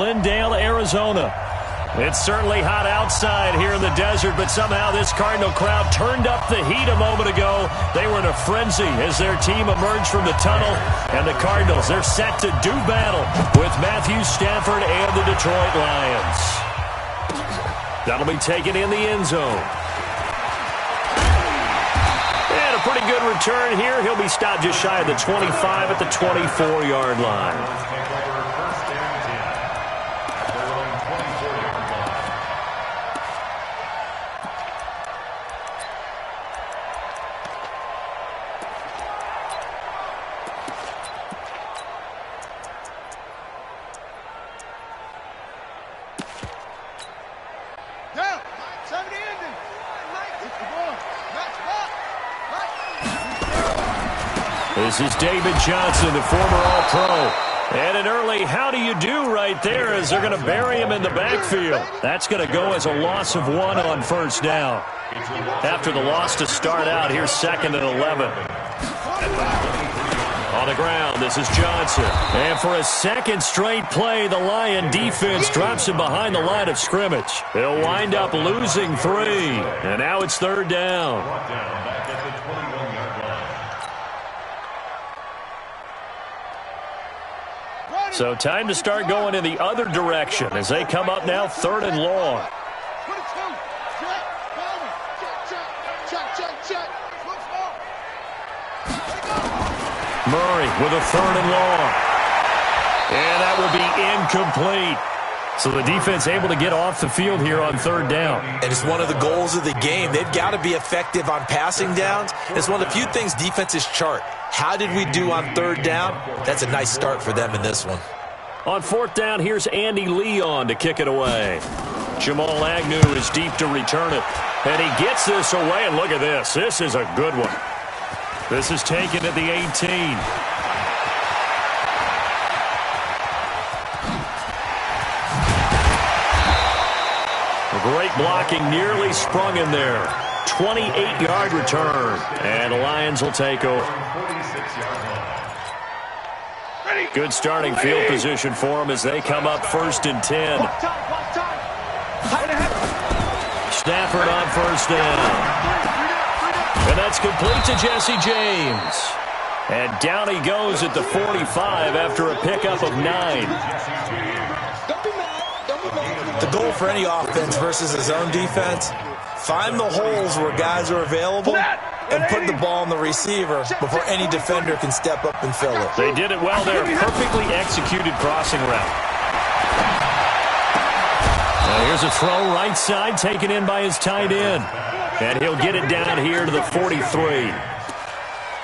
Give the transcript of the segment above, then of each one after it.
Glendale, Arizona. It's certainly hot outside here in the desert, but somehow this Cardinal crowd turned up the heat a moment ago. They were in a frenzy as their team emerged from the tunnel, and the Cardinals, they're set to do battle with Matthew Stafford and the Detroit Lions. That'll be taken in the end zone. And a pretty good return here. He'll be stopped just shy of the 25 at the 24-yard line. This is David Johnson, the former All-Pro. And an early how do you do right there as they're going to bury him in the backfield. That's going to go as a loss of 1 on first down. After the loss to start out, here's 2nd and 11. On the ground, this is Johnson. And for a second straight play, the Lion defense drops him behind the line of scrimmage. They'll wind up losing 3. And now it's 3rd down. So time to start going in the other direction as they come up now 3rd and long. Murray with a 3rd and long. And that will be incomplete. So the defense able to get off the field here on 3rd down. And it's one of the goals of the game. They've got to be effective on passing downs. It's one of the few things defenses chart. How did we do on 3rd down? That's a nice start for them in this one. On 4th down, here's Andy Leon to kick it away. Jamal Agnew is deep to return it. And he gets this away, and look at this. This is a good one. This is taken at the 18. Great blocking, nearly sprung in there. 28-yard return, and the Lions will take over. Good starting field position for them as they come up 1st and 10. Stafford on 1st down. And that's complete to Jesse James. And down he goes at the 45 after a pickup of 9. The goal for any offense versus his own defense, find the holes where guys are available and put the ball on the receiver before any defender can step up and fill it. They did it well there. Perfectly executed crossing route. Now here's a throw right side taken in by his tight end. And he'll get it down here to the 43.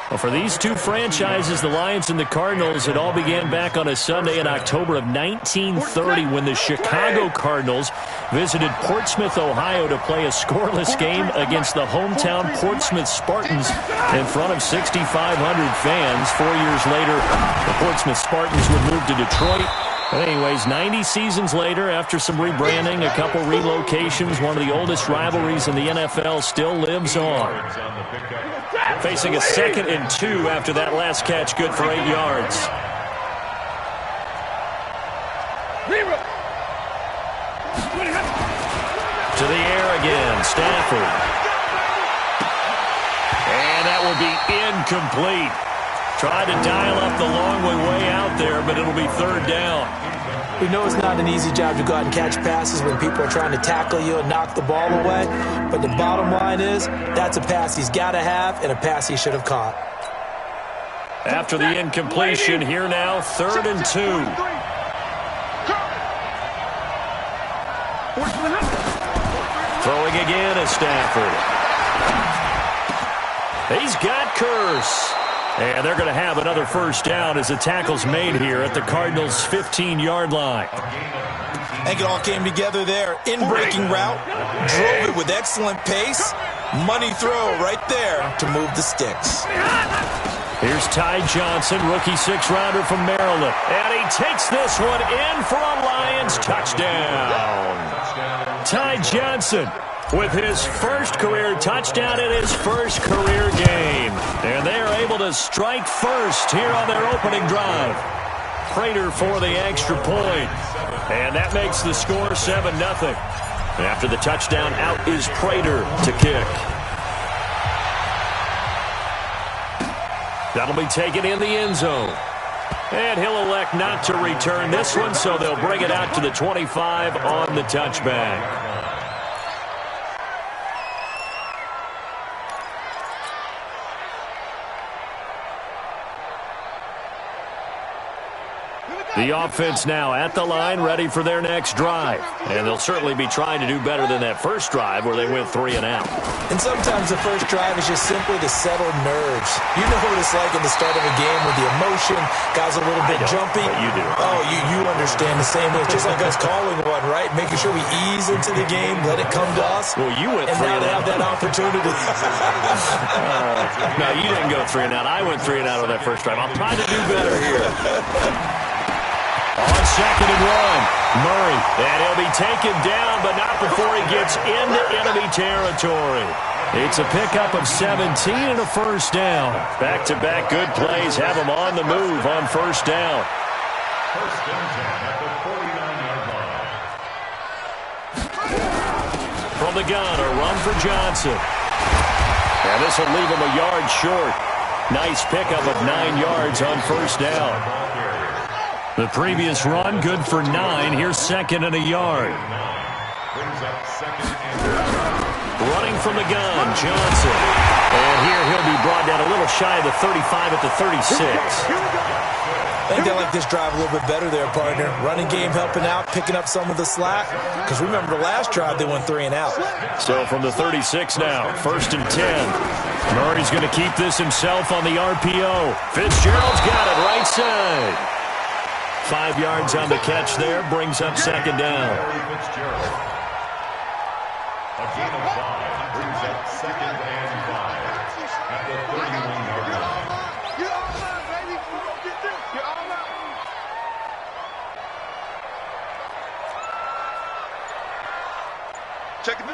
Well, for these two franchises, the Lions and the Cardinals, it all began back on a Sunday in October of 1930 when the Chicago Cardinals visited Portsmouth, Ohio to play a scoreless game against the hometown Portsmouth Spartans in front of 6,500 fans. 4 years later, the Portsmouth Spartans would move to Detroit. But anyways, 90 seasons later, after some rebranding, a couple relocations, one of the oldest rivalries in the NFL still lives on. Facing a 2nd and 2 after that last catch, good for 8 yards. To the air again, Stafford. And that will be incomplete. Tried to dial up the long way out there, but it'll be 3rd down. We know it's not an easy job to go out and catch passes when people are trying to tackle you and knock the ball away. But the bottom line is, that's a pass he's got to have and a pass he should have caught. After the incompletion, here now, 3rd and 2. Throwing again is Stafford. He's got Curse. And they're going to have another 1st down as the tackle's made here at the Cardinals' 15-yard line. I think it all came together there. In-breaking route, drove it with excellent pace. Money throw right there to move the sticks. Here's Ty Johnson, rookie 6th-rounder from Maryland. And he takes this one in for a Lions touchdown. Ty Johnson with his first career touchdown in his first career game. And they are able to strike first here on their opening drive. Prater for the extra point. And that makes the score 7-0. After the touchdown, out is Prater to kick. That'll be taken in the end zone. And he'll elect not to return this one, so they'll bring it out to the 25 on the touchback. The offense now at the line, ready for their next drive. And they'll certainly be trying to do better than that first drive where they went 3 and out. And sometimes the first drive is just simply to settle nerves. You know what it's like at the start of a game with the emotion. Guys a little bit jumpy. You do. Oh, you understand the same way. It's just like us calling one, right? Making sure we ease into the game, let it come to us. Well, you went 3 and and now out. they have that opportunity. No, you didn't go 3 and out. I went 3 and out on that first drive. I'm trying to do better here. On 2nd and 1, Murray. And he'll be taken down, but not before he gets into enemy territory. It's a pickup of 17 and a first down. Back-to-back good plays have him on the move on first down. First down at the 49-yard line. From the gun, a run for Johnson. And this will leave him a yard short. Nice pickup of 9 yards on first down. The previous run, good for 9. Here's 2nd and a yard. Brings up 2nd and Running from the gun, Johnson. And here he'll be brought down a little shy of the 35 at the 36. I think they like this drive a little bit better there, partner. Running game helping out, picking up some of the slack. Because remember the last drive, they went 3 and out. So from the 36 now, 1st and 10. Murray's going to keep this himself on the RPO. Fitzgerald's got it right side. 5 yards on the catch there, brings up 2nd down. Fitzgerald. A gain of 5 brings up 2nd and 5 at the 31-yard line. You're all out, baby. We're going to get this. You're all out. Check it.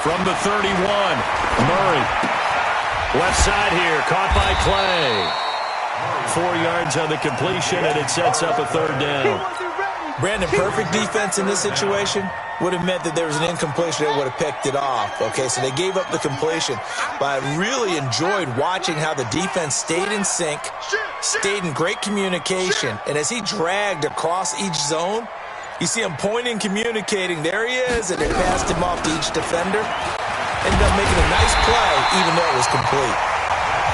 From the 31, Murray. Left side here, caught by Clay. 4 yards on the completion, and it sets up a 3rd down. Brandon, perfect defense in this situation would have meant that there was an incompletion that would have picked it off. Okay, so they gave up the completion. But I really enjoyed watching how the defense stayed in sync, stayed in great communication, and as he dragged across each zone, you see him pointing, communicating. There he is, and they passed him off to each defender. Ended up making a nice play, even though it was complete.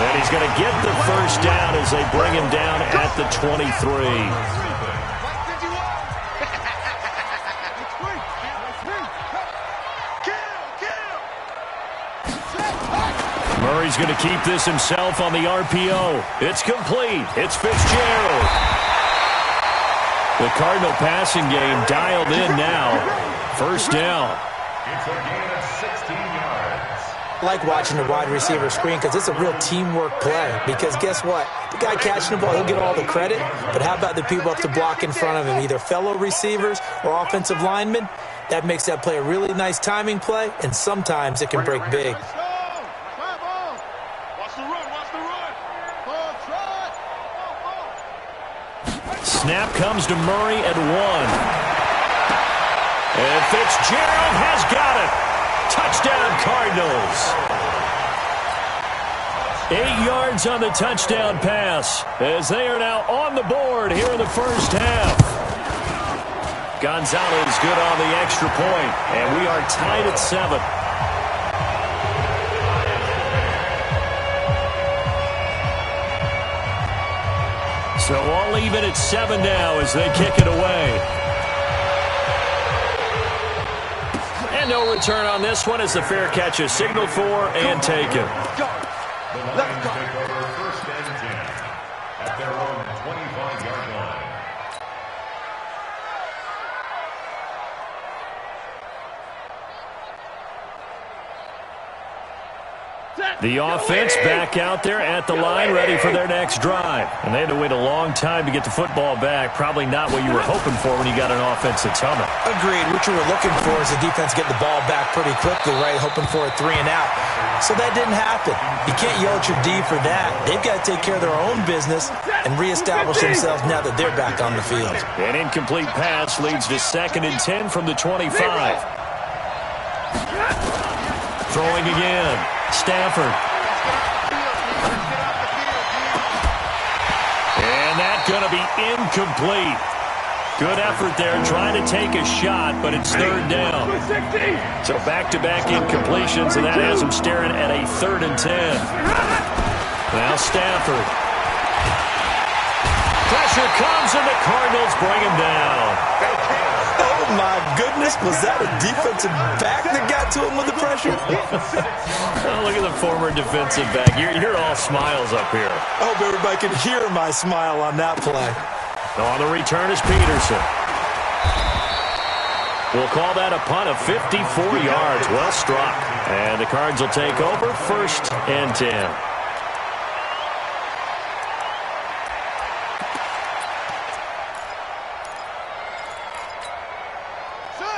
And he's going to get the first down as they bring him down at the 23. Murray's going to keep this himself on the RPO. It's complete. It's Fitzgerald. The Cardinal passing game dialed in now. First down. It's a gain of 16 yards. I like watching the wide receiver screen because it's a real teamwork play. Because guess what? The guy catching the ball, he'll get all the credit. But how about the people up to block in front of him, either fellow receivers or offensive linemen? That makes that play a really nice timing play, and sometimes it can break big. Snap comes to Murray at 1. And Fitzgerald has got it. Touchdown, Cardinals. 8 yards on the touchdown pass as they are now on the board here in the first half. Gonzalez good on the extra point, and we are tied at 7. So all even at 7 now as they kick it away. And no return on this one as the fair catch is signaled for and taken. The Lions take over 1st and 10 at their own 25-yard line. Set. The offense back out there at the line, ready for their next drive. And they had to wait a long time to get the football back. Probably not what you were hoping for when you got an offense that's humming. Agreed. What you were looking for is the defense get the ball back pretty quickly, right? Hoping for a 3-and-out. So that didn't happen. You can't yell at your D for that. They've got to take care of their own business and reestablish themselves now that they're back on the field. An incomplete pass leads to 2nd and 10 from the 25. Throwing again. Stafford. And that's going to be incomplete. Good effort there trying to take a shot, but it's 3rd down. So back-to-back incompletions, and that has them staring at a 3rd and 10. Now Stafford. Pressure comes, and the Cardinals bring him down. Oh, my goodness. Was that a defensive back that got to him with the pressure? Oh, look at the former defensive back. You're all smiles up here. I hope everybody can hear my smile on that play. On the return is Peterson. We'll call that a punt of 54 yards. Well struck. And the Cards will take over 1st and 10.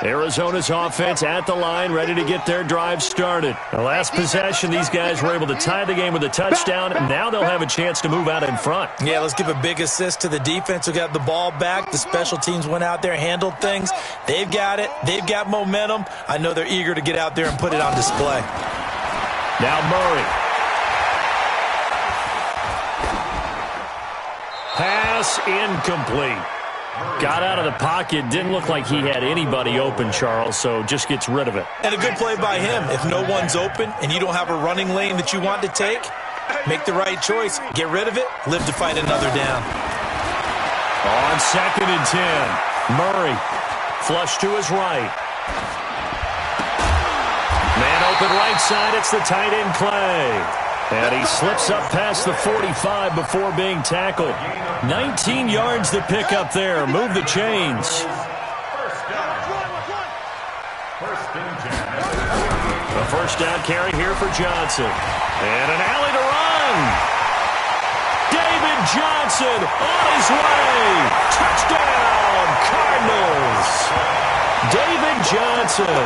Arizona's offense at the line, ready to get their drive started. The last possession, these guys were able to tie the game with a touchdown. Now they'll have a chance to move out in front. Yeah, let's give a big assist to the defense who got the ball back. The special teams went out there, handled things. They've got it. They've got momentum. I know they're eager to get out there and put it on display. Now Murray. Pass incomplete. Got out of the pocket. Didn't look like he had anybody open, Charles, so just gets rid of it. And a good play by him. If no one's open and you don't have a running lane that you want to take, make the right choice. Get rid of it. Live to fight another down. On 2nd and 10. Murray. Flush to his right. Man open right side. It's the tight end Clay. And he slips up past the 45 before being tackled. 19 yards to pick up there. Move the chains. A 1st down carry here for Johnson. And an alley to run. David Johnson on his way. Touchdown, Cardinals. David Johnson,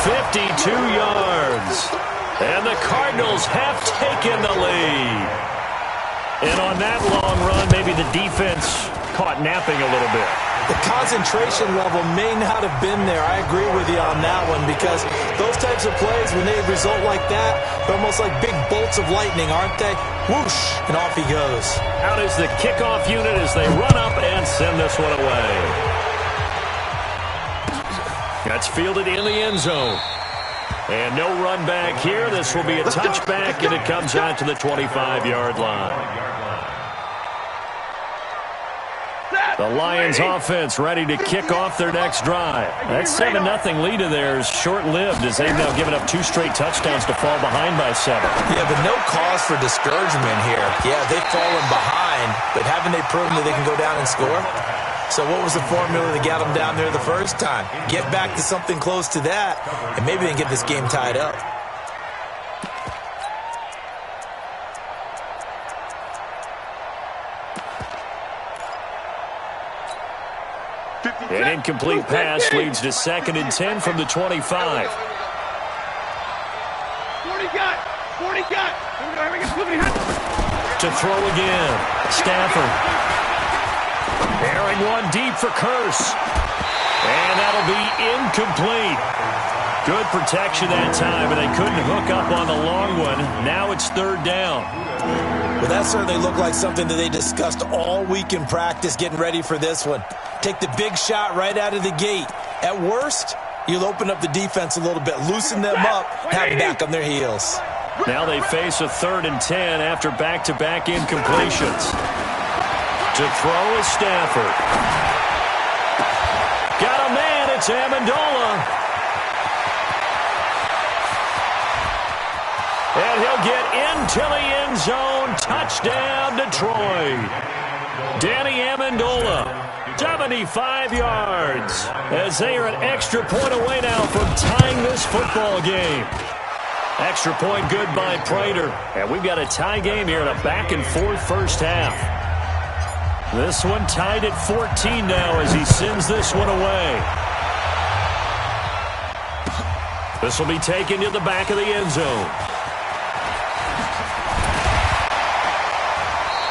52 yards. And the Cardinals have taken the lead. And on that long run, maybe the defense caught napping a little bit. The concentration level may not have been there. I agree with you on that one because those types of plays, when they result like that, they're almost like big bolts of lightning, aren't they? Whoosh, and off he goes. Out is the kickoff unit as they run up and send this one away. That's fielded in the end zone. And no run back here. This will be a touchback, and it comes out to the 25-yard line. The Lions offense ready to kick off their next drive. That 7-0 lead of theirs short-lived as they've now given up 2 straight touchdowns to fall behind by 7. Yeah, but no cause for discouragement here. Yeah, they've fallen behind, but haven't they proven that they can go down and score? So what was the formula that got them down there the first time? Get back to something close to that, and maybe they can get this game tied up. An incomplete pass leads to 2nd and 10 from the 25. 40 got. To throw again. Stafford. Airing one deep for Curse. And that'll be incomplete. Good protection that time, and they couldn't hook up on the long one. Now it's 3rd down. Well, that certainly looked like something that they discussed all week in practice getting ready for this one. Take the big shot right out of the gate. At worst, you'll open up the defense a little bit, loosen them up, have them back on their heels. Now they face a 3rd and 10 after back-to-back incompletions. To throw is Stafford. Got a man, it's Amendola. And he'll get into the end zone. Touchdown, Detroit. Danny Amendola. 75 yards as they are an extra point away now from tying this football game. Extra point good by Prater. And we've got a tie game here in a back-and-forth first half. This one tied at 14 now as he sends this one away. This will be taken to the back of the end zone.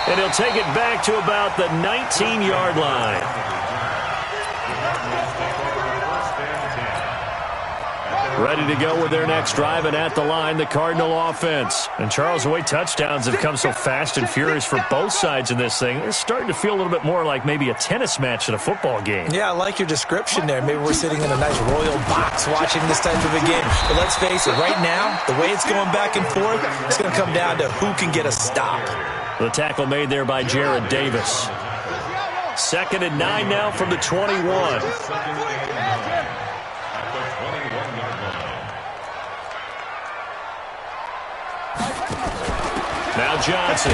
And he'll take it back to about the 19-yard line. Ready to go with their next drive, and at the line, the Cardinal offense. And Charles, the way touchdowns have come so fast and furious for both sides in this thing, it's starting to feel a little bit more like maybe a tennis match in a football game. Yeah, I like your description there. Maybe we're sitting in a nice royal box watching this type of a game. But let's face it, right now, the way it's going back and forth, it's going to come down to who can get a stop. The tackle made there by Jared Davis. 2nd and 9 now from the 21. Now Johnson.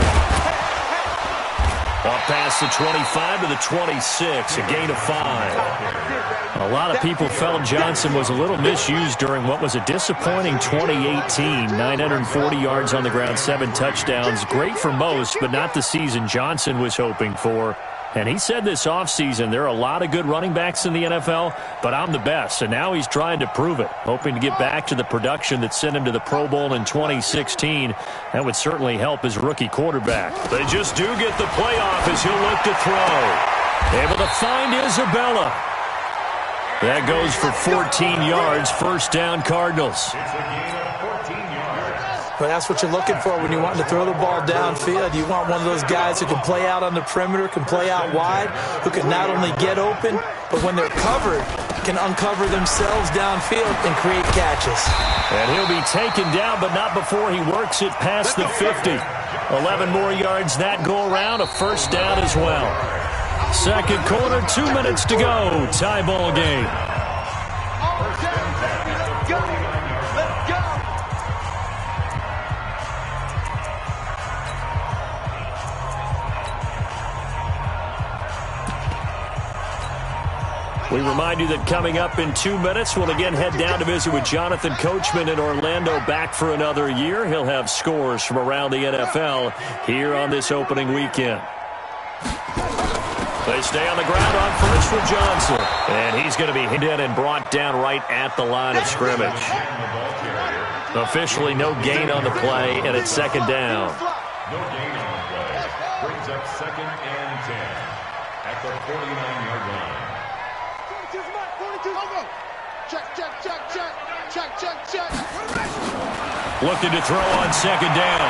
Off past the 25 to the 26, a gain of 5. A lot of people felt Johnson was a little misused during what was a disappointing 2018. 940 yards on the ground, 7 touchdowns. Great for most, but not the season Johnson was hoping for. And he said this offseason, there are a lot of good running backs in the NFL, but I'm the best. And now he's trying to prove it, hoping to get back to the production that sent him to the Pro Bowl in 2016. That would certainly help his rookie quarterback. They just do get the playoff as he'll look to throw. Able to find Isabella. That goes for 14 yards, first down Cardinals. But that's what you're looking for when you want to throw the ball downfield. You want one of those guys who can play out on the perimeter, can play out wide, who can not only get open, but when they're covered, can uncover themselves downfield and create catches. And he'll be taken down, but not before he works it past the 50. 11 more yards that go around, a first down as well. Second quarter, 2 minutes to go. Tie ball game. We remind you that coming up in 2 minutes, we'll again head down to visit with Jonathan Coachman in Orlando, back for another year. He'll have scores from around the NFL here on this opening weekend. They stay on the ground on first for Johnson. And he's going to be hit in and brought down right at the line of scrimmage. Officially no gain on the play, and it's second down. No gain on the play. Brings up 2nd and 10 at the 49-yard line. Check. Looking to throw on second down.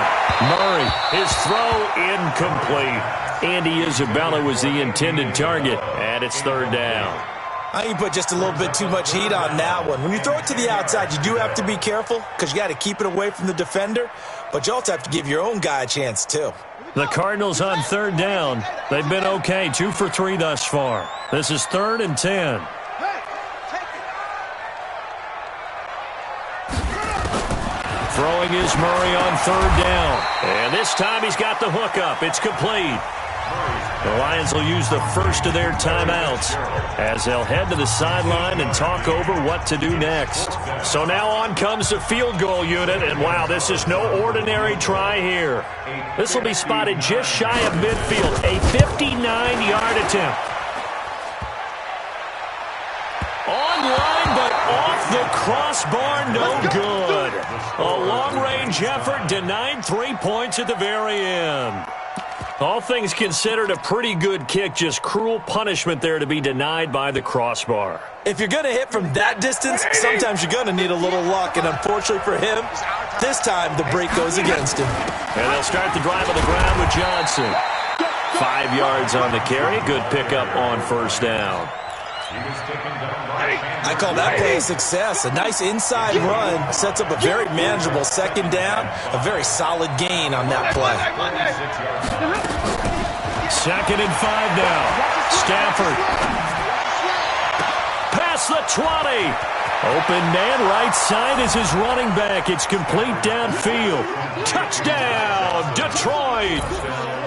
Murray, his throw incomplete. Andy Isabella was the intended target, and it's third down. I think you put just a little bit too much heat on that one. When you throw it to the outside, you do have to be careful because you got to keep it away from the defender, but you also have to give your own guy a chance too. The Cardinals on third down. They've been okay, 2 for 3 thus far. This is 3rd and 10. Throwing is Murray on third down. And this time he's got the hook up. It's complete. The Lions will use the first of their timeouts as they'll head to the sideline and talk over what to do next. So now on comes the field goal unit, and wow, this is no ordinary try here. This will be spotted just shy of midfield, a 59-yard attempt. Online, but off the crossbar, no good. A long-range effort denied 3 points at the very end. All things considered, a pretty good kick, just cruel punishment there to be denied by the crossbar. If you're going to hit from that distance, sometimes you're going to need a little luck, and unfortunately for him, this time the break goes against him. And they'll start the drive on the ground with Johnson. 5 yards on the carry, good pickup on first down. I call that play a success. A nice inside run sets up a very manageable second down, a very solid gain on that play. 2nd and 5 now. Stafford. Past the 20. Open man, right side is his running back. It's complete downfield. Touchdown, Detroit.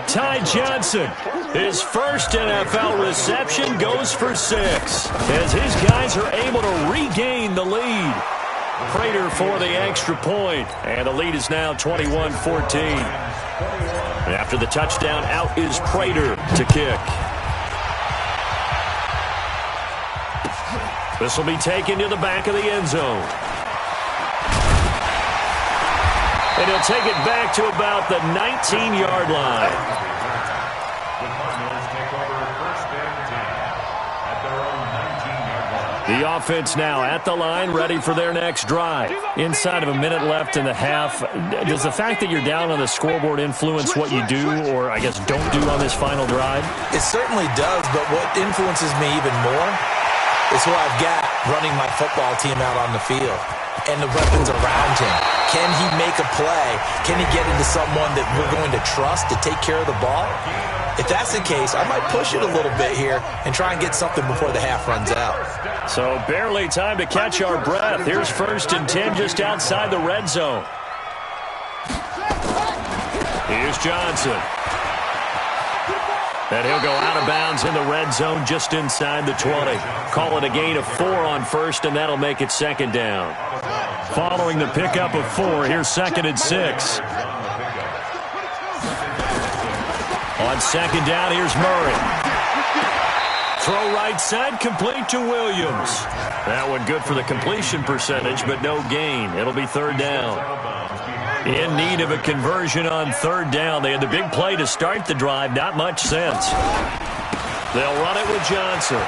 Ty Johnson, his first NFL reception, goes for 6 as his guys are able to regain the lead. Prater for the extra point, and the lead is now 21-14. And after the touchdown, out is Prater to kick. This will be taken to the back of the end zone. And he'll take it back to about the 19-yard line. The Cardinals take over first and 10 at their own 19-yard line. The offense now at the line, ready for their next drive. Inside of a minute left in the half, does the fact that you're down on the scoreboard influence what you do, or I guess don't do on this final drive? It certainly does, but what influences me even more is who I've got running my football team out on the field and the weapons around him. Can he make a play? Can he get into someone that we're going to trust to take care of the ball? If that's the case, I might push it a little bit here and try and get something before the half runs out. So barely time to catch our breath. Here's first and 10 just outside the red zone. Here's Johnson. And he'll go out of bounds in the red zone just inside the 20. Call it a gain of 4 on first, and that'll make it second down. Following the pickup of 4, here's second and 6. On second down, here's Murray. Throw right side, complete to Williams. That one good for the completion percentage, but no gain. It'll be third down. In need of a conversion on third down. They had the big play to start the drive. Not much sense. They'll run it with Johnson.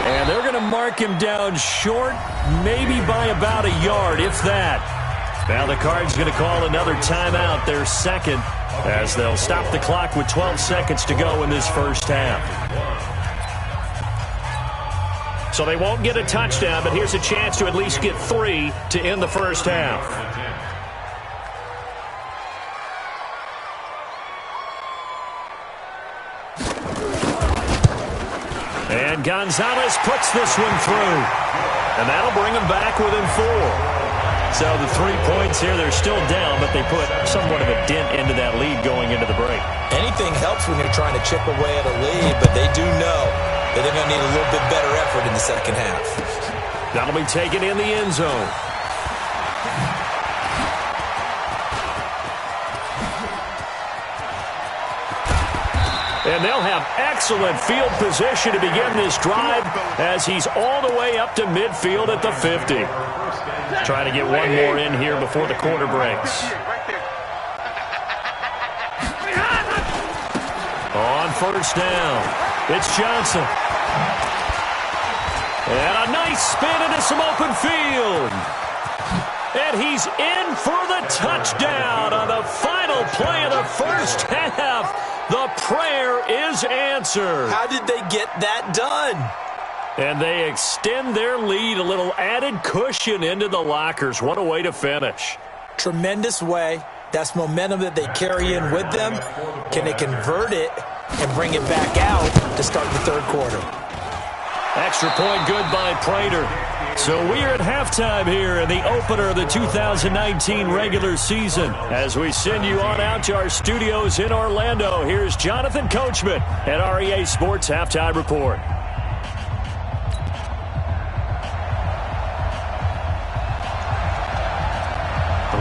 And they're going to mark him down short, maybe by about a yard, if that. Now the Cards going to call another timeout, their second, as they'll stop the clock with 12 seconds to go in this first half. So they won't get a touchdown, but here's a chance to at least get 3 to end the first half. And Gonzalez puts this one through. And that'll bring them back within 4. So the 3 points here, they're still down, but they put somewhat of a dent into that lead going into the break. Anything helps when you're trying to chip away at a lead, but they do know that they're going to need a little bit better effort in the second half. That'll be taken in the end zone. And they'll have excellent field position to begin this drive as he's all the way up to midfield at the 50. Trying to get one more in here before the quarter breaks. On first down, it's Johnson. And a nice spin into some open field. And he's in for the touchdown on the final play of the first half. The prayer is answered. How did they get that done? And they extend their lead, a little added cushion into the lockers. What a way to finish. Tremendous way. That's momentum that they carry in with them. Can they convert it and bring it back out to start the third quarter? Extra point good by Prater. So we are at halftime here in the opener of the 2019 regular season. As we send you on out to our studios in Orlando, here's Jonathan Coachman at REA Sports Halftime Report.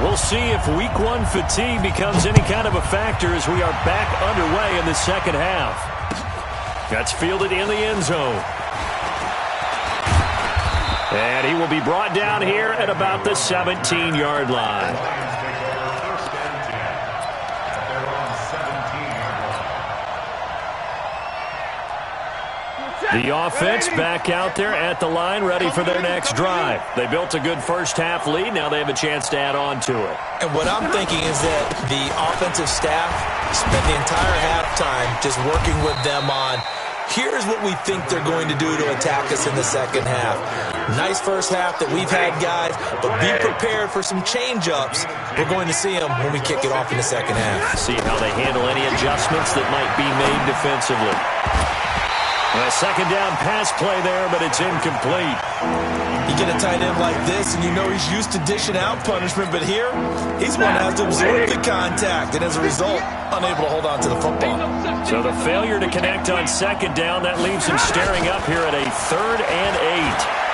We'll see if week 1 fatigue becomes any kind of a factor as we are back underway in the second half. That's fielded in the end zone. And he will be brought down here at about the 17-yard line. The offense back out there at the line, ready for their next drive. They built a good first half lead. Now they have a chance to add on to it. And what I'm thinking is that the offensive staff spent the entire halftime just working with them on, here's what we think they're going to do to attack us in the second half. Nice first half that we've had, guys, but be prepared for some change-ups. We're going to see them when we kick it off in the second half. See how they handle any adjustments that might be made defensively. A second down pass play there, but it's incomplete. You get a tight end like this, and you know he's used to dishing out punishment, but here, he's going to have to absorb the contact, and as a result, unable to hold on to the football. So the failure to connect on second down, that leaves him staring up here at a 3rd and 8.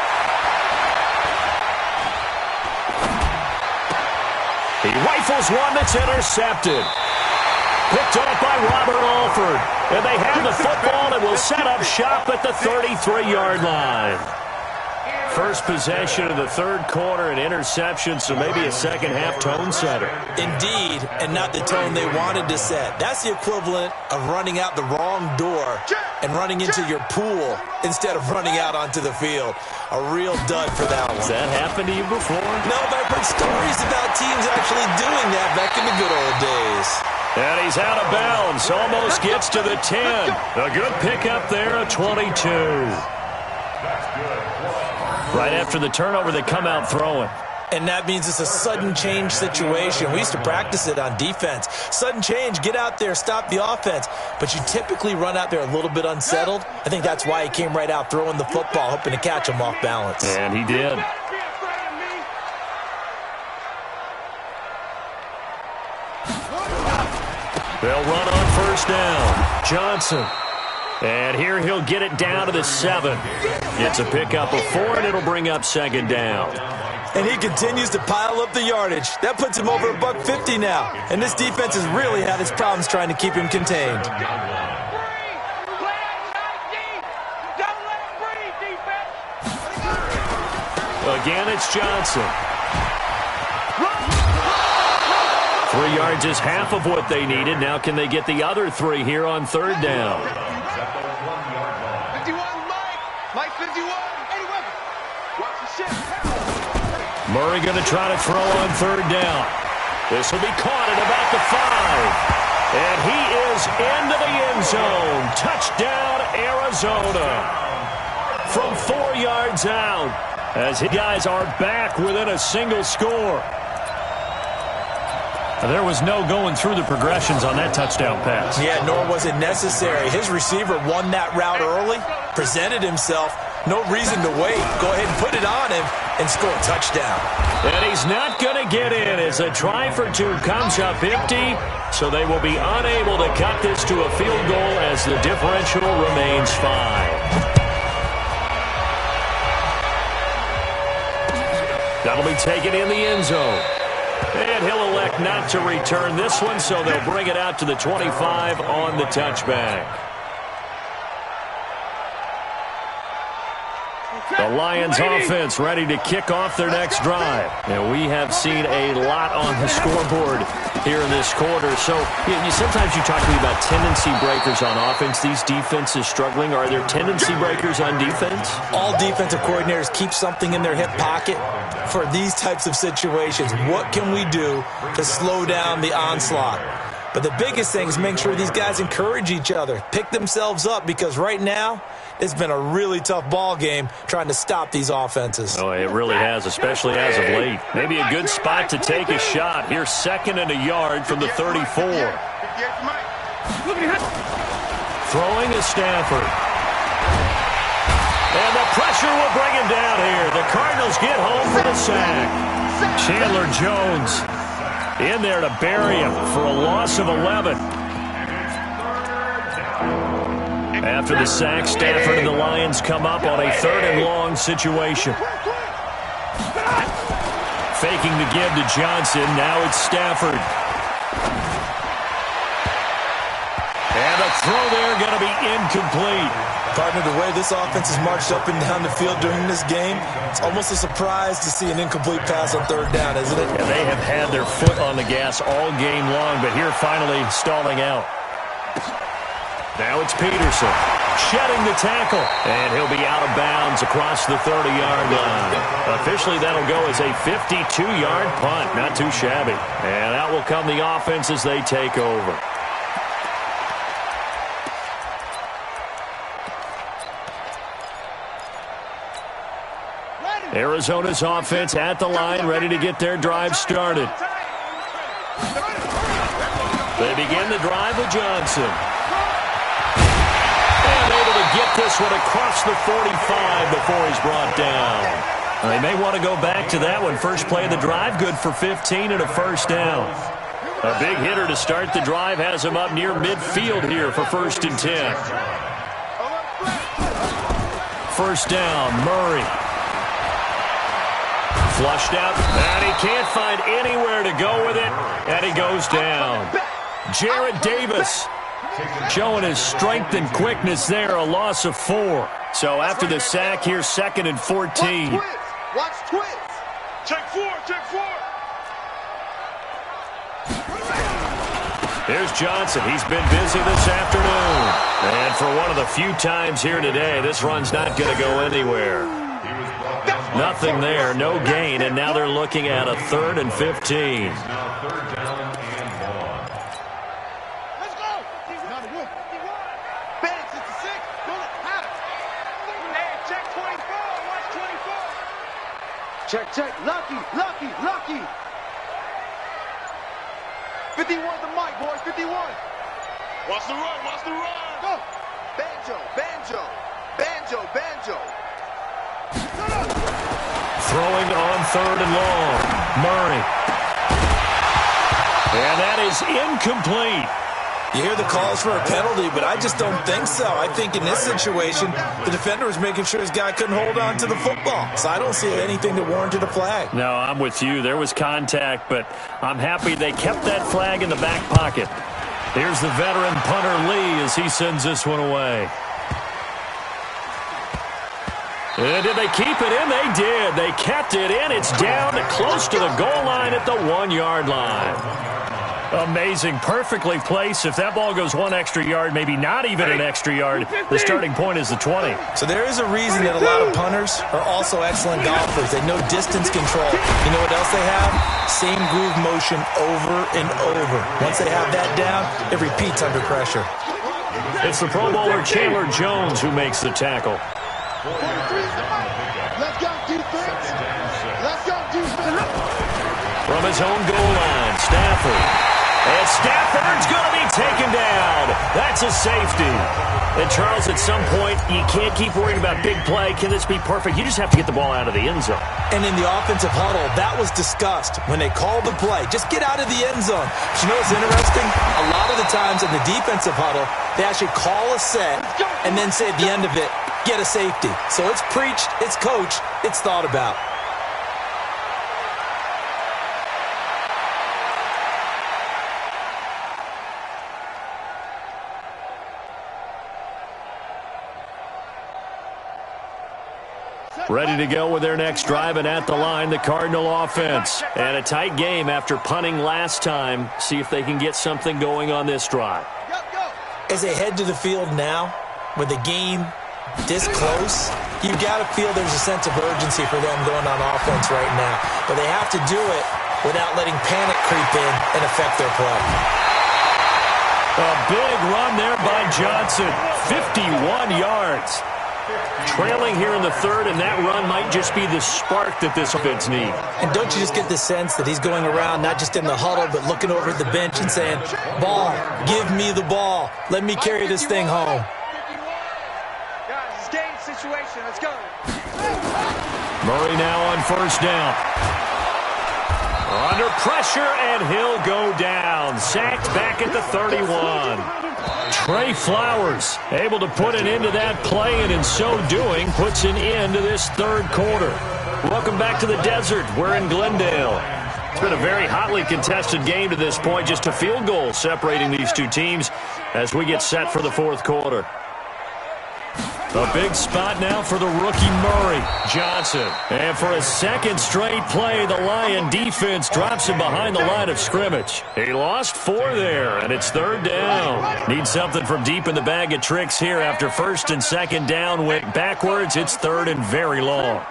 throws one that's intercepted. Picked off by Robert Alford. And they have the football and will set up shop at the 33-yard line. First possession of the third quarter, an interception, so maybe a second-half tone setter. Indeed, and not the tone they wanted to set. That's the equivalent of running out the wrong door and running into your pool instead of running out onto the field. A real dud for that one. Has that happened to you before? No, but I've heard stories about teams actually doing that back in the good old days. And he's out of bounds. Almost gets to the 10. A good pickup there, a 22. Right after the turnover, they come out throwing. And that means it's a sudden change situation. We used to practice it on defense. Sudden change, get out there, stop the offense. But you typically run out there a little bit unsettled. I think that's why he came right out throwing the football, hoping to catch him off balance. And he did. They'll run on first down. Johnson. And here he'll get it down to the 7. It's a pickup of 4, and it'll bring up second down. And he continues to pile up the yardage. That puts him over $150 now. And this defense has really had its problems trying to keep him contained. Again, it's Johnson. 3 yards is half of what they needed. Now can they get the other 3 here on third down? 51, Mike 51. Watch the shit. Murray going to try to throw on third down. This will be caught at about the 5. And he is into the end zone. Touchdown, Arizona. From 4 yards out, as his guys are back within a single score. There was no going through the progressions on that touchdown pass. Yeah, nor was it necessary. His receiver won that route early, presented himself. No reason to wait. Go ahead and put it on him and score a touchdown. And he's not going to get in as a try for 2 comes up empty. So they will be unable to cut this to a field goal as the differential remains 5. That'll be taken in the end zone. And he'll elect not to return this one, so they'll bring it out to the 25 on the touchback. The Lions offense ready to kick off their next drive. And we have seen a lot on the scoreboard here in this quarter. So sometimes you talk to me about tendency breakers on offense. These defenses struggling. Are there tendency breakers on defense? All defensive coordinators keep something in their hip pocket for these types of situations. What can we do to slow down the onslaught? But the biggest thing is make sure these guys encourage each other, pick themselves up, because right now it's been a really tough ball game trying to stop these offenses. Oh, it really has, especially as of late. Maybe a good spot to take a shot. Here's 2nd and a yard from the 34. Throwing is Stafford. And the pressure will bring him down here. The Cardinals get home for the sack. Chandler Jones in there to bury him for a loss of 11. After the sack, Stafford and the Lions come up on a 3rd and long situation. Faking the give to Johnson. Now it's Stafford. And the throw there going to be incomplete. Partner, the way this offense has marched up and down the field during this game, it's almost a surprise to see an incomplete pass on 3rd down, isn't it? Yeah, they have had their foot on the gas all game long, but here finally stalling out. Now it's Peterson shedding the tackle, and he'll be out of bounds across the 30-yard line. Officially, that'll go as a 52-yard punt. Not too shabby. And out will come the offense as they take over. Arizona's offense at the line, ready to get their drive started. They begin the drive with Johnson. And able to get this one across the 45 before he's brought down. They may want to go back to that one. First play of the drive, good for 15 and a first down. A big hitter to start the drive has him up near midfield here for 1st and 10. First down, Murray. Flushed out, and he can't find anywhere to go with it, and he goes down. Jared Davis showing his strength and quickness there, a loss of 4. So after the sack, here's 2nd and 14. Watch twist. Check 4, check 4. Here's Johnson. He's been busy this afternoon. And for one of the few times here today, this run's not going to go anywhere. Nothing there, no gain, and now they're looking at a 3rd and 15. Check, check. Lucky, lucky, lucky. 51 the mic, boys. 51. Watch the run, watch the run. Go. Banjo, banjo, banjo, banjo. Throwing on 3rd and long. Murray. And that is incomplete. You hear the calls for a penalty, but I just don't think so. I think in this situation, the defender was making sure his guy couldn't hold on to the football. So I don't see anything that warranted a flag. No, I'm with you. There was contact, but I'm happy they kept that flag in the back pocket. Here's the veteran punter Lee as he sends this one away. And did they keep it in? They did. They kept it in. It's down to close to the goal line at the 1-yard line. Amazing. Perfectly placed. If that ball goes 1 extra yard, maybe not even an extra yard, the starting point is the 20. So there is a reason that a lot of punters are also excellent golfers. They know distance control. You know what else they have? Same groove motion over and over. Once they have that down, it repeats under pressure. It's the Pro Bowler Chandler Jones who makes the tackle. Let's go, defense. Let's go, defense. From his own goal line, Stafford. And Stafford's going to be taken down. That's a safety. And, Charles, at some point, you can't keep worrying about big play. Can this be perfect? You just have to get the ball out of the end zone. And in the offensive huddle, that was discussed when they called the play. Just get out of the end zone. But you know what's interesting? A lot of the times in the defensive huddle, they actually call a set and then say at the end of it, get a safety. So it's preached, it's coached, it's thought about. Ready to go with their next drive, and at the line, the Cardinal offense. And a tight game after punting last time. See if they can get something going on this drive. As they head to the field now, with the game this close, you got to feel there's a sense of urgency for them going on offense right now. But they have to do it without letting panic creep in and affect their play. A big run there by Johnson. 51 yards. Trailing here in the 3rd, and that run might just be the spark that this offense needs. And don't you just get the sense that he's going around, not just in the huddle, but looking over at the bench and saying, ball, give me the ball. Let me carry this thing home. Guys, it's game situation. Let's go. Murray now on 1st down. Under pressure, and he'll go down. Sacked back at the 31. Trey Flowers able to put an end to that play, and in so doing puts an end to this 3rd quarter. Welcome back to the desert. We're in Glendale. It's been a very hotly contested game to this point. Just a field goal separating these two teams as we get set for the 4th quarter. A big spot now for the rookie Murray. Johnson. And for a 2nd straight play, the Lion defense drops him behind the line of scrimmage. He lost 4 there, and it's 3rd down. Need something from deep in the bag of tricks here after 1st and 2nd down went backwards. It's 3rd and very long. I'm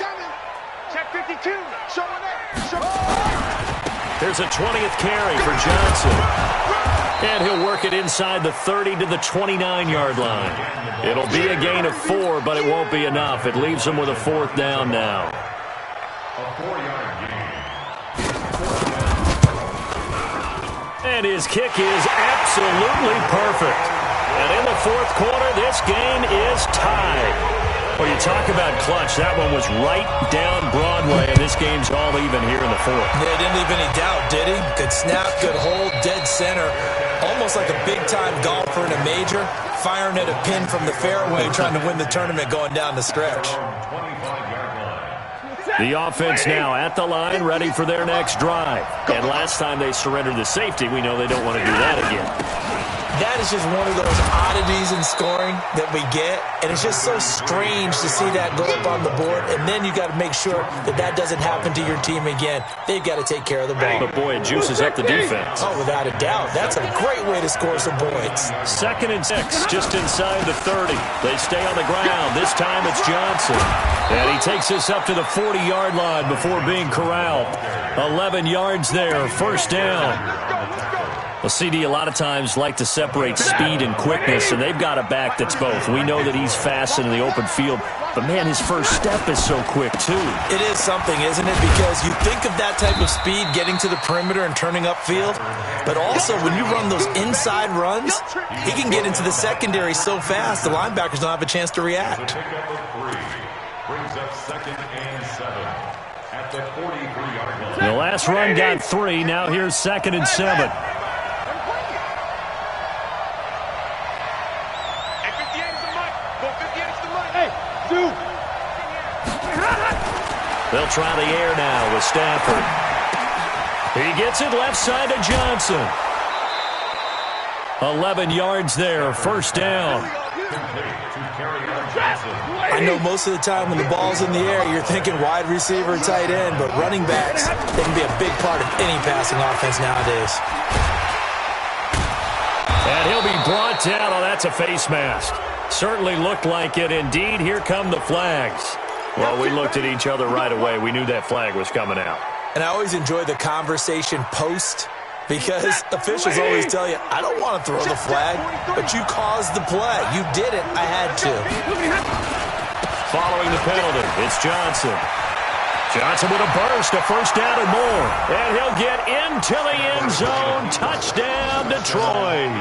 coming. Check 52. Showing up. There's a 20th carry for Johnson. And he'll work it inside the 30 to the 29-yard line. It'll be a gain of 4, but it won't be enough. It leaves him with a 4th down now. A 4-yard gain. And his kick is absolutely perfect. And in the 4th quarter, this game is tied. Well, you talk about clutch. That one was right down Broadway, and this game's all even here in the 4th. Yeah, didn't leave any doubt, did he? Good snap, good hold, dead center. Almost like a big-time golfer in a major, firing at a pin from the fairway, trying to win the tournament going down the stretch. 25-yard line. The offense now at the line, ready for their next drive. And last time they surrendered the safety, we know they don't want to do that again. That is just one of those oddities in scoring that we get, and it's just so strange to see that go up on the board, and then you got to make sure that that doesn't happen to your team again. They've got to take care of the ball. But, boy, it juices up the defense. Oh, without a doubt. That's a great way to score some points. 2nd and 6, just inside the 30. They stay on the ground. This time it's Johnson. And he takes this up to the 40-yard line before being corralled. 11 yards there, first down. Well, CD a lot of times like to separate speed and quickness, and they've got a back that's both. We know that he's fast in the open field, but, man, his first step is so quick, too. It is something, isn't it? Because you think of that type of speed getting to the perimeter and turning upfield, but also when you run those inside runs, he can get into the secondary so fast the linebackers don't have a chance to react. Brings up 2nd and 7 at the 43-yard line. The last run got 3. Now here's 2nd and 7. They'll try the air now with Stafford. He gets it left side to Johnson. 11 yards there, first down. I know most of the time when the ball's in the air, you're thinking wide receiver, tight end, but running backs, they can be a big part of any passing offense nowadays. And he'll be brought down. Oh, that's a face mask. Certainly looked like it. Indeed, here come the flags. Well, we looked at each other right away. We knew that flag was coming out. And I always enjoy the conversation post because officials always tell you, I don't want to throw the flag, but you caused the play. You did it. I had to. Following the penalty, it's Johnson. Johnson with a burst, a first down and more. And he'll get into the end zone. Touchdown, Detroit.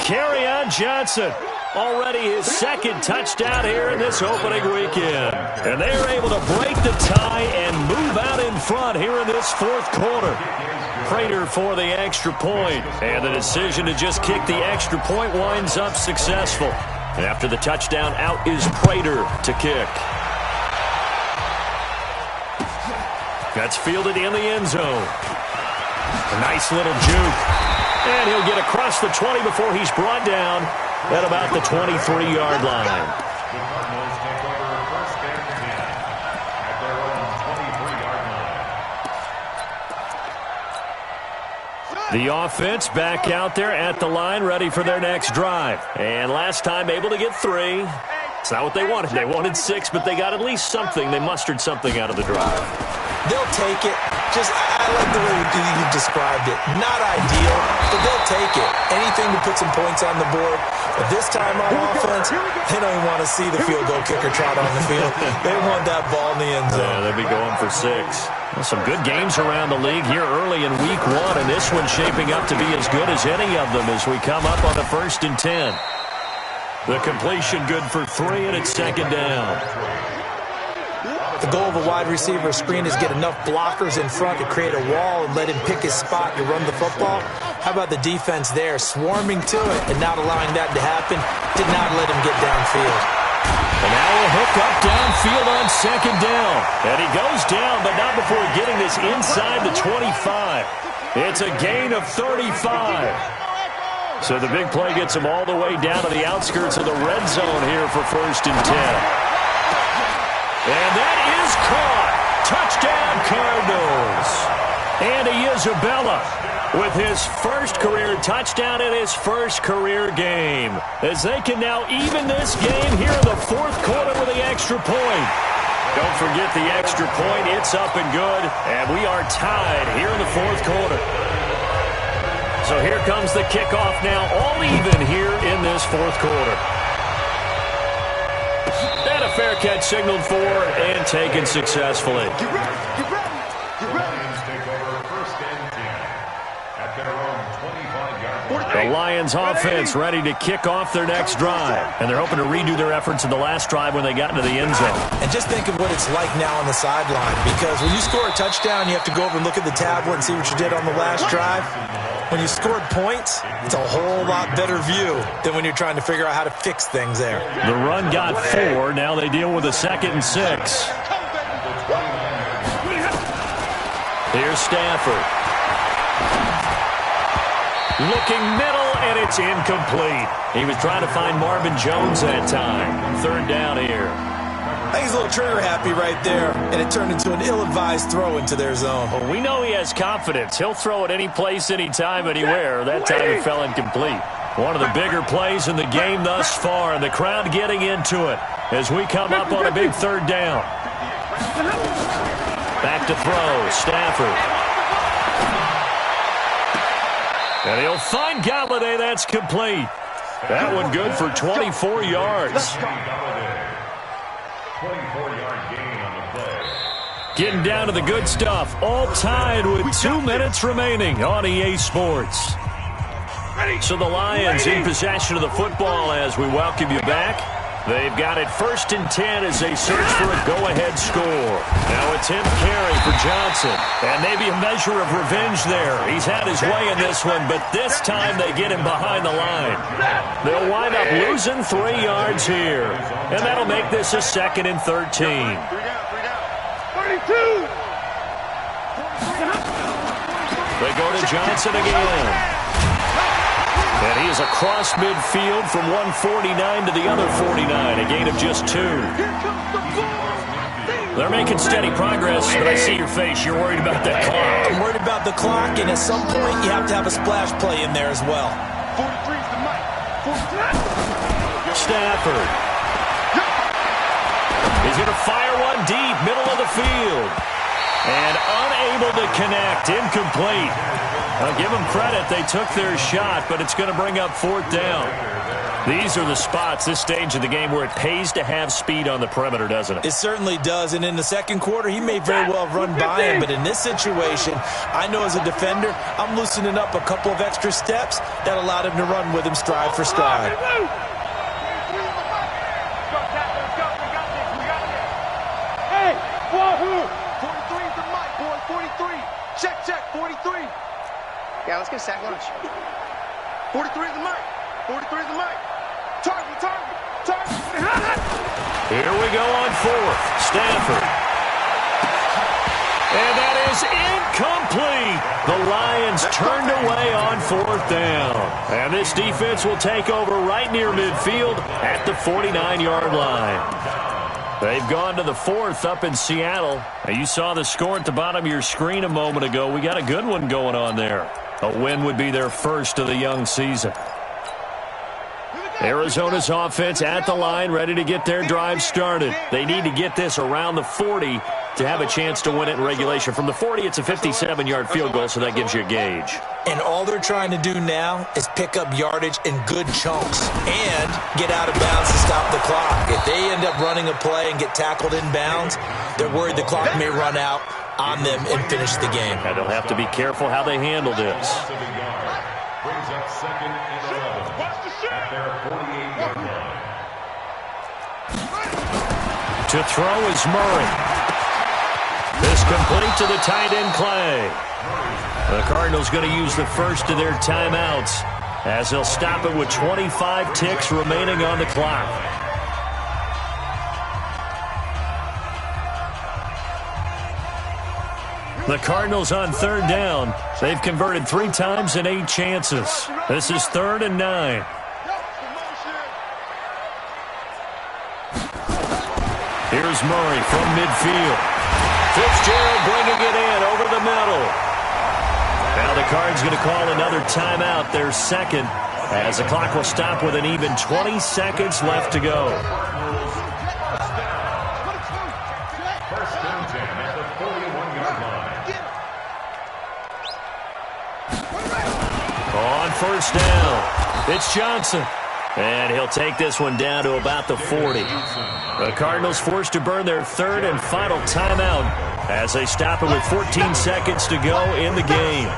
Kerryon Johnson. Already his 2nd touchdown here in this opening weekend. And they are able to break the tie and move out in front here in this 4th quarter. Prater for the extra point. And the decision to just kick the extra point winds up successful. And after the touchdown, out is Prater to kick. That's fielded in the end zone. A nice little juke. And he'll get across the 20 before he's brought down at about the 23-yard line. The Cardinals take over 1st and 10 at their own 23-yard line. The offense back out there at the line, ready for their next drive. And last time able to get 3. It's not what they wanted. They wanted 6, but they got at least something. They mustered something out of the drive. They'll take it. I like the way you described it. Not ideal, but they'll take it. Anything to put some points on the board. But this time on offense, they don't even want to see the field goal kicker trot on the field. They want that ball in the end zone. Yeah, they'll be going for 6. Well, some good games around the league here early in week 1, and this one's shaping up to be as good as any of them as we come up on the 1st and 10. The completion good for 3, and it's 2nd down. The goal of a wide receiver screen is get enough blockers in front to create a wall and let him pick his spot to run the football. How about the defense there, swarming to it and not allowing that to happen? Did not let him get downfield. And now a hook up downfield on 2nd down. And he goes down, but not before getting this inside the 25. It's a gain of 35. So the big play gets him all the way down to the outskirts of the red zone here for 1st and 10. And that is caught. Touchdown, Cardinals. Andy Isabella with his first career touchdown in his first career game. As they can now even this game here in the 4th quarter with the extra point. Don't forget the extra point. It's up and good. And we are tied here in the 4th quarter. So here comes the kickoff now, all even here in this 4th quarter. And a fair catch signaled for and taken successfully. Get ready. Lions take over 1st and 10 at their own 25-yard line. The Lions offense ready to kick off their next drive. And they're hoping to redo their efforts in the last drive when they got into the end zone. And just think of what it's like now on the sideline. Because when you score a touchdown, you have to go over and look at the tablet and see what you did on the last drive. When you scored points, it's a whole lot better view than when you're trying to figure out how to fix things there. The run got 4. Now they deal with a 2nd and 6. Here's Stafford. Looking middle, and it's incomplete. He was trying to find Marvin Jones that time. Third down here. I think he's a little trigger happy right there, and it turned into an ill-advised throw into their zone. Well, we know he has confidence. He'll throw it any place, anytime, anywhere. That time it fell incomplete. One of the bigger plays in the game thus far, and the crowd getting into it as we come up on a big third down. Back to throw, Stafford. And he'll find Galladay. That's complete. That one good for 24 yards. 24-yard gain on the play. Getting down to the good stuff. All tied with 2 minutes remaining on EA Sports. So the Lions in possession of the football as we welcome you back. They've got it 1st and 10 as they search for a go-ahead score. Now it's him carrying for Johnson. And maybe a measure of revenge there. He's had his way in this one, but this time they get him behind the line. They'll wind up losing 3 yards here. And that'll make this a 2nd and 13. 32. They go to Johnson again. And he is across midfield from 149 to the other 49, a gain of just 2. They're making steady progress, but I see your face. You're worried about that clock. I'm worried about the clock, and at some point you have to have a splash play in there as well. 43's the mic. Stafford. He's going to fire one deep, middle of the field. And unable to connect, incomplete. I'll give them credit. They took their shot, but it's going to bring up 4th down. These are the spots, this stage of the game, where it pays to have speed on the perimeter, doesn't it? It certainly does, and in the second quarter, he may very well have run by him, but in this situation, I know as a defender, I'm loosening up a couple of extra steps that allowed him to run with him stride for stride. Hey, wahoo! 43's the mic, boy. 43. Check, 43. Yeah, let's get a sack lunch. 43 is the mic. 43 is the mic. Target. Here we go on 4th. Stafford. And that is incomplete. The Lions turned away on 4th down. And this defense will take over right near midfield at the 49-yard line. They've gone to the 4th up in Seattle. Now, you saw the score at the bottom of your screen a moment ago. We got a good one going on there. A win would be their first of the young season. Arizona's offense at the line, ready to get their drive started. They need to get this around the 40 to have a chance to win it in regulation. From the 40, it's a 57-yard field goal, so that gives you a gauge. And all they're trying to do now is pick up yardage in good chunks and get out of bounds to stop the clock. If they end up running a play and get tackled in bounds, they're worried the clock may run out on them and finish the game. And they'll have to be careful how they handle this. Brings up 2nd and 11 at their 48-yard line. To throw is Murray. This complete to the tight end Clay. The Cardinals going to use the first of their timeouts as they'll stop it with 25 ticks remaining on the clock. The Cardinals on 3rd down. They've converted 3 times in 8 chances. This is 3rd and 9. Here's Murray from midfield. Fitzgerald bringing it in over the middle. Now the Cards going to call another timeout, their 2nd, as the clock will stop with an even 20 seconds left to go. First and 10 at the 41-yard line. On 1st down, it's Johnson. And he'll take this one down to about the 40. The Cardinals forced to burn their 3rd and final timeout as they stop it with 14 seconds to go in the game.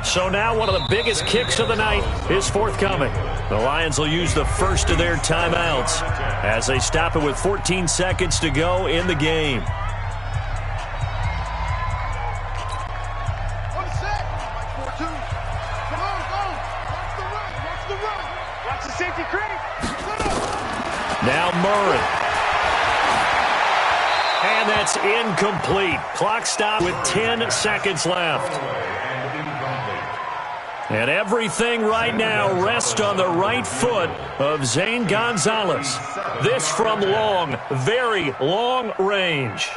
So now one of the biggest kicks of the night is forthcoming. The Lions will use the first of their timeouts as they stop it with 14 seconds to go in the game. Now Murray. And that's incomplete. Clock stop with 10 seconds left. And everything right now rests on the right foot of Zane Gonzalez. This from long, very long range.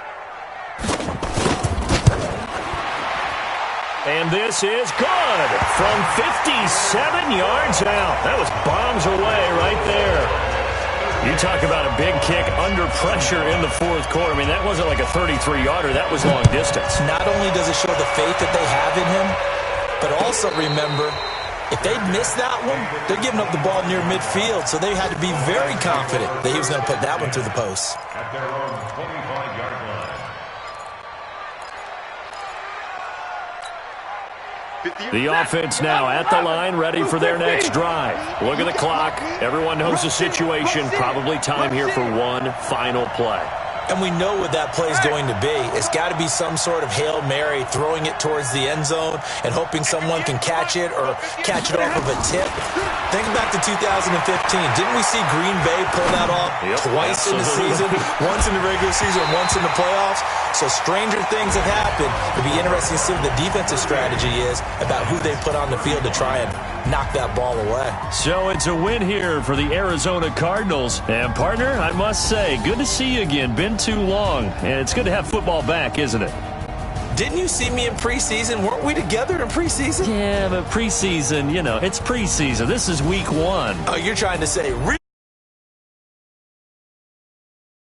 And this is good from 57 yards out. That was bombs away right there. You talk about a big kick under pressure in the fourth quarter. I mean, that wasn't like a 33-yarder. That was long distance. Not only does it show the faith that they have in him, but also remember, if they'd missed that one, they're giving up the ball near midfield, so they had to be very confident that he was going to put that one through the post. At their own 25-yard line. The offense now at the line, ready for their next drive. Look at the clock. Everyone knows the situation. Probably time here for one final play. And we know what that play is going to be. It's got to be some sort of Hail Mary, throwing it towards the end zone and hoping someone can catch it or catch it off of a tip. Think back to 2015. Didn't we see Green Bay pull that off twice in the season? Once in the regular season, once in the playoffs. So stranger things have happened. It'll be interesting to see what the defensive strategy is about who they put on the field to try and knock that ball away. So it's a win here for the Arizona Cardinals. And, partner, I must say, good to see you again. Been too long. And it's good to have football back, isn't it? Didn't you see me in preseason? Weren't we together in preseason? Yeah, but preseason, you know, it's preseason. This is week one. Oh, you're trying to say